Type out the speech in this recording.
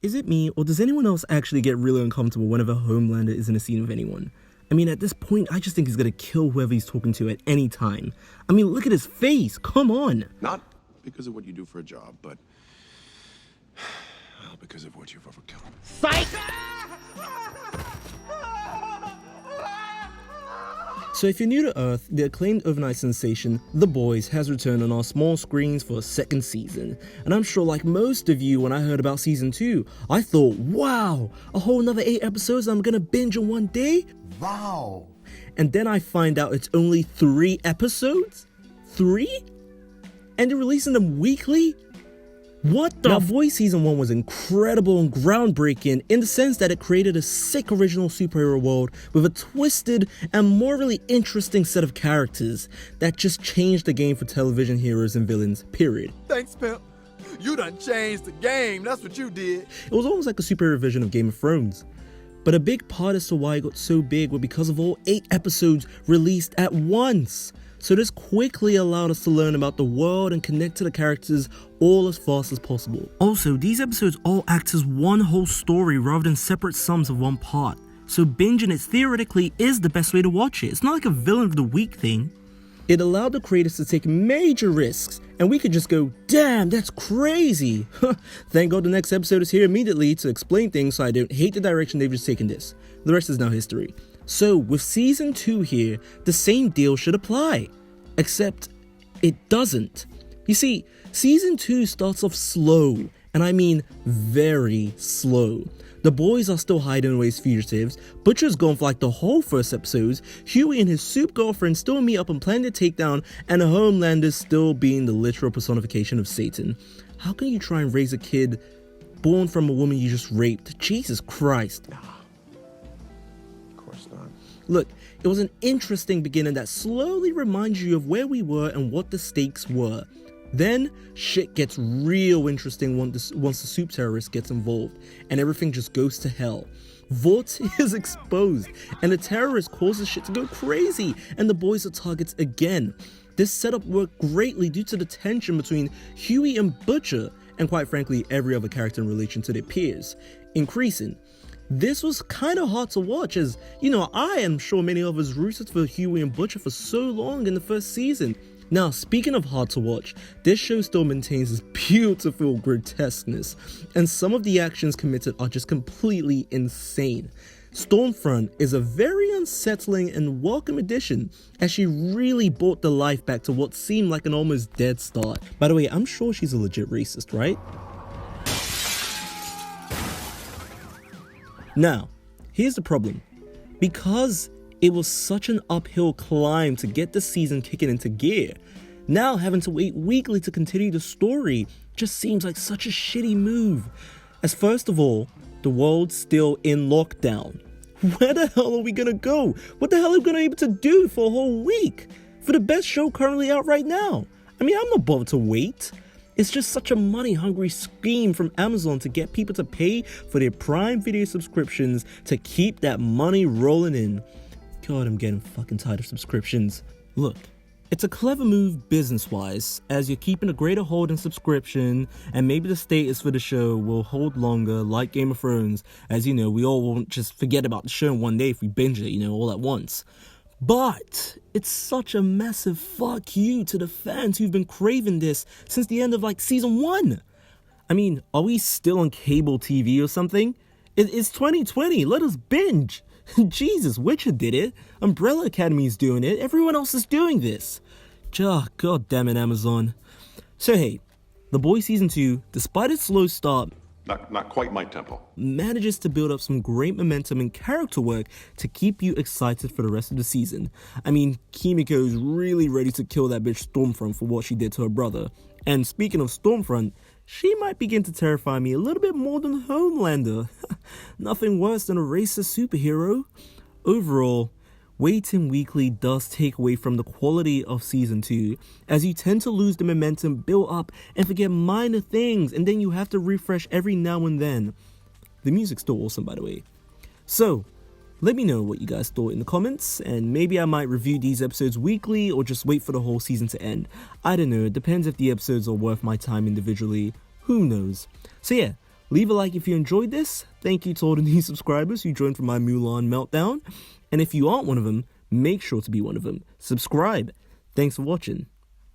Is it me, or does anyone else actually get really uncomfortable whenever Homelander is in a scene with anyone? I mean, at this point, I just think he's gonna kill whoever he's talking to at any time. I mean, look at his face, come on! Not because of what you do for a job, but well, because of what you've overcome. Psych! So if you're new to Earth, the acclaimed overnight sensation, The Boys, has returned on our small screens for a second season. And I'm sure like most of you, when I heard about season 2, I thought, wow, a whole another 8 episodes I'm gonna binge in one day? Wow. And then I find out it's only 3 episodes? 3? And they're releasing them weekly? What the? Now, Boys Season 1 was incredible and groundbreaking in the sense that it created a sick original superhero world with a twisted and morally interesting set of characters that just changed the game for television heroes and villains, period. Thanks, Pimp. You done changed the game, that's what you did. It was almost like a superior version of Game of Thrones. But a big part as to why it got so big was because of all 8 episodes released at once. So this quickly allowed us to learn about the world and connect to the characters all as fast as possible. Also, these episodes all act as one whole story rather than separate sums of one part. So binging it theoretically is the best way to watch it. It's not like a villain of the week thing. It allowed the creators to take major risks, and we could just go, damn, that's crazy. Thank God the next episode is here immediately to explain things so I don't hate the direction they've just taken this. The rest is now history. So with season 2 here, the same deal should apply. Except it doesn't. You see, season 2 starts off slow, and I mean very slow. The boys are still hiding away as fugitives, Butcher's gone for like the whole first episodes, Huey and his soup girlfriend still meet up and plan their takedown, and Homelander's still being the literal personification of Satan. How can you try and raise a kid born from a woman you just raped? Jesus Christ. Look, it was an interesting beginning that slowly reminds you of where we were and what the stakes were. Then, shit gets real interesting once the soup terrorist gets involved, and everything just goes to hell. Vought is exposed, and the terrorist causes shit to go crazy, and the boys are targets again. This setup worked greatly due to the tension between Huey and Butcher, and quite frankly, every other character in relation to their peers, increasing. This was kind of hard to watch as, you know, I am sure many of us rooted for Huey and Butcher for so long in the first season. Now, speaking of hard to watch, this show still maintains this beautiful grotesqueness, and some of the actions committed are just completely insane. Stormfront is a very unsettling and welcome addition, as she really brought the life back to what seemed like an almost dead start. By the way, I'm sure she's a legit racist, right? Now, here's the problem. Because it was such an uphill climb to get the season kicking into gear, now having to wait weekly to continue the story just seems like such a shitty move. As first of all, the world's still in lockdown. Where the hell are we gonna go? What the hell are we gonna be able to do for a whole week? For the best show currently out right now? I mean, I'm not bothered to wait. It's just such a money-hungry scheme from Amazon to get people to pay for their Prime Video subscriptions to keep that money rolling in. God, I'm getting fucking tired of subscriptions. Look, it's a clever move business-wise, as you're keeping a greater hold on subscription, and maybe the status for the show will hold longer, like Game of Thrones. As you know, we all won't just forget about the show in one day if we binge it, you know, all at once. But it's such a massive fuck you to the fans who've been craving this since the end of like season 1. I mean, are we still on cable TV or something? It's 2020, let us binge. Jesus, Witcher did it, Umbrella Academy's doing it, everyone else is doing this. God damn it, Amazon. So hey, The Boys Season 2, despite its slow start, Not quite my tempo. manages to build up some great momentum and character work to keep you excited for the rest of the season. I mean, Kimiko is really ready to kill that bitch Stormfront for what she did to her brother. And speaking of Stormfront, she might begin to terrify me a little bit more than Homelander. Nothing worse than a racist superhero. Overall, waiting weekly does take away from the quality of season 2, as you tend to lose the momentum built up and forget minor things, and then you have to refresh every now and then. The music's still awesome, by the way. So, let me know what you guys thought in the comments, and maybe I might review these episodes weekly or just wait for the whole season to end. I don't know, it depends if the episodes are worth my time individually, who knows. So yeah, Leave a like if you enjoyed this. Thank you to all the new subscribers who joined for my Mulan meltdown. And if you aren't one of them, make sure to be one of them. Subscribe. Thanks for watching.